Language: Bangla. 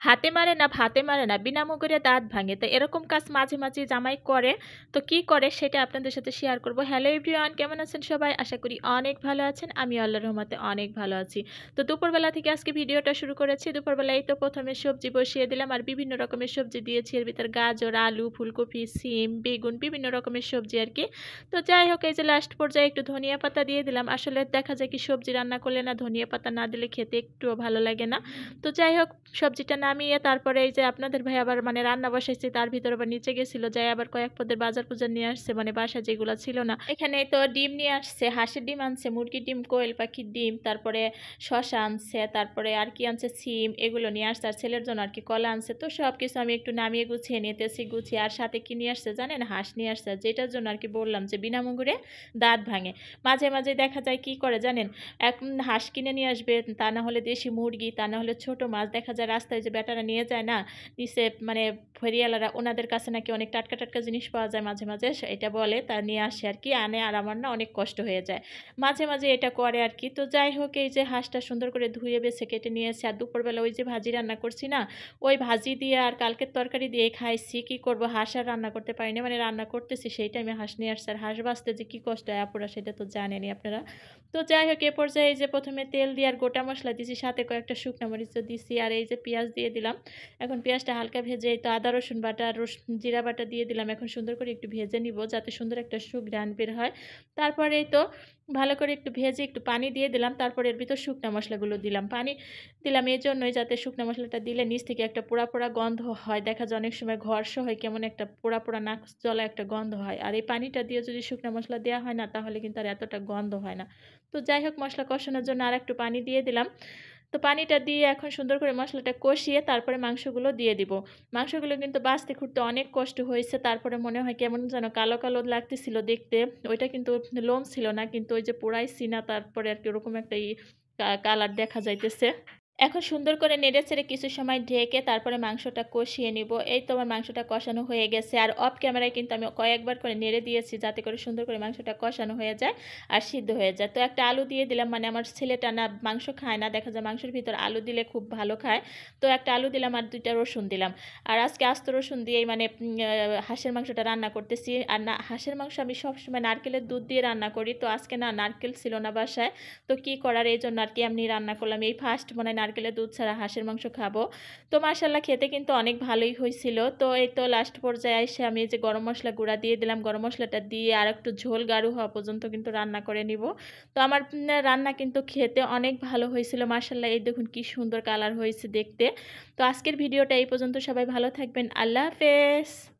হাতে মারে না ভাতে মারে না বিনা মুগুরে দাঁত ভাঙে। তো এরকম কাজ মাঝে, মাঝে জামাই করে। তো কি করে সেটা আপনাদের সাথে শেয়ার করব। হ্যালো এভরিওয়ান, কেমন আছেন সবাই? আশা করি অনেক ভালো আছেন। আমিও আল্লাহর রহমতে অনেক ভালো আছি। তো দুপুরবেলা থেকে আজকে ভিডিওটা শুরু করেছি। দুপুরবেলা এই তো ১ম এ সবজি বসিয়ে দিলাম আর বিভিন্ন রকমের সবজি দিয়েছি। এর ভিতর গাজর, আলু, ফুলকপি, সিম, বেগুন বিভিন্ন রকমের সবজি আরকি। তো যাই হোক এই যে লাস্ট পর্যায়ে একটু ধনিয়া পাতা দিয়ে দিলাম। আসলে দেখা যায় কি সবজি রান্না করলে না ধনিয়া পাতা না দিলে খেতে একটুও ভালো লাগে না। তো যাই হোক সবজিটা নামিয়ে তারপরে এই যে আপনাদের ভাই আবার মানে রান্না বসাইছে তার ভিতরে আবার নিচে গেছিল যাই আবার কয়েক পদের বাজার নিয়ে আসছে মানে বাসায় যেগুলো ছিল না। এখানে তো ডিম নিয়ে আসছে, হাঁসের ডিম আনছে, মুরগির ডিম, কোয়েল পাখির ডিম, তারপরে শসা আনছে, তারপরে আর কি আনছে সিম, এগুলো নিয়ে আসছে আর ছেলের জন্য আর কি কলা আনছে। তো সব কিছু আমি একটু নামিয়ে গুছিয়ে নিতেছি, গুছিয়ে আর সাথে কি নিয়ে আসছে জানেন, হাঁস নিয়ে আসছে, যেটার জন্য আর কি বললাম যে বিনা মুগুরে দাঁত ভাঙে। মাঝে মাঝে দেখা যায় কি করে জানেন, এক হাঁস কিনে নিয়ে আসবে, তা না হলে দেশি মুরগি, তা না হলে ছোট মাছ, দেখা যায় রাস্তায় যে বেটারা নিয়ে যায় না নিচে মানে ফেরিওয়ালারা, ওনাদের কাছে নাকি অনেক টাটকা টাটকা জিনিস পাওয়া যায় মাঝে মাঝে, এটা বলে তা নিয়ে আসে আর কি, আনে আর আমার না অনেক কষ্ট হয়ে যায় মাঝে মাঝে এটা করে আর কি। তো যাই হোক এই যে হাঁসটা সুন্দর করে ধুয়ে বেছে কেটে নিয়েছে আর দুপুরবেলা ওই যে ভাজি রান্না করছি না, ওই ভাজি দিয়ে আর কালকের তরকারি দিয়ে খাইছি। কি করব, হাঁস আর রান্না করতে পারিনি, মানে রান্না করতেছি সেই টাইমে হাঁস নিয়ে আসছে আর হাঁস বাঁচতে যে কি কষ্ট হয় আপুরা সেটা তো জানেনই আপনারা। তো যাই হোক এ পর্যায়ে এই যে প্রথমে তেল দিয়ে আর গোটা মশলা দিছি, সাথে কয়েকটা শুকনো মরিচও দিছি আর এই যে পেঁয়াজ দিয়ে দিলাম। এখন পেঁয়াজটা হালকা ভেজে এই তো আদা রসুন বাটা, জিরা বাটা দিয়ে দিলাম। এখন সুন্দর করে একটু ভেজে নিব যাতে সুন্দর একটা সুঘ্রাণ বের হয়। তারপরে এই তো ভালো করে একটু ভেজে একটু পানি দিয়ে দিলাম, তারপরে এর ভিতর শুকনো মশলাগুলো দিলাম। পানি দিলাম এই জন্যই যাতে শুকনো মশলাটা দিলে নিচ থেকে একটা পোড়া পোড়া গন্ধ হয়, দেখা যায় অনেক সময় ঘর্ষ হয় কেমন একটা পোড়া পোড়া নাক জ্বলা একটা গন্ধ হয়, আর এই পানিটা দিয়ে যদি শুকনো মশলা দেওয়া হয় না তাহলে কিন্তু আর এতটা গন্ধ হয় না। তো যাই হোক মশলা কষানোর জন্য আর একটু পানি দিয়ে দিলাম। তো পানিটা দিয়ে এখন সুন্দর করে মশলাটা কষিয়ে তারপরে মাংসগুলো দিয়ে দিব। মাংসগুলো কিন্তু বাছতে খুঁড়তে অনেক কষ্ট হয়েছে, তারপরে মনে হয় কেমন যেন কালো কালো লাগতেছিল দেখতে। ওইটা কিন্তু লোম ছিল না, কিন্তু ওই যে পোড়াইছি না তারপরে আর কি ওরকম একটা কালার দেখা যাইতেছে। এখন সুন্দর করে নেড়েচেড়ে কিছু সময় ঢেকে তারপরে মাংসটা কষিয়ে নিব। এই তো আমার মাংসটা কষানো হয়ে গেছে আর অফ ক্যামেরায় কিন্তু আমি কয়েকবার করে নেড়ে দিয়েছি যাতে করে সুন্দর করে মাংসটা কষানো হয়ে যায় আর সিদ্ধ হয়ে যায়। তো একটা আলু দিয়ে দিলাম, মানে আমার ছেলেটা না মাংস খায় না, দেখা যায় মাংসের ভিতর আলু দিলে খুব ভালো খায়। তো একটা আলু দিলাম আর 2টা রসুন দিলাম। আর আজকে আস্ত রসুন দিয়েই মানে হাঁসের মাংসটা রান্না করতেছি। আর না হাঁসের মাংস আমি সবসময় নারকেলের দুধ দিয়ে রান্না করি, তো আজকে না নারকেল ছিল না বাসায়, তো কি করার এই জন্য আর কি এমনি রান্না করলাম। এই ফার্স্ট মনে হয় নারকেলের দুধ ছাড়া হাঁসের মাংস খাবো। তো মাশাল্লাহ খেতে কিন্তু অনেক ভালোই হয়েছিল। তো এই তো লাস্ট পর্যায়ে এসে আমি এই যে গরম মশলা গুঁড়া দিয়ে দিলাম, গরম মশলাটা দিয়ে আর একটু ঝোল গাঢ় হওয়া পর্যন্ত কিন্তু রান্না করে নিব। তো আমার রান্না কিন্তু খেতে অনেক ভালো হয়েছিল মাশাল্লাহ, এই দেখুন কি সুন্দর কালার হয়েছে দেখতে। তো আজকের ভিডিওটা এই পর্যন্ত, সবাই ভালো থাকবেন, আল্লাহ হাফেজ।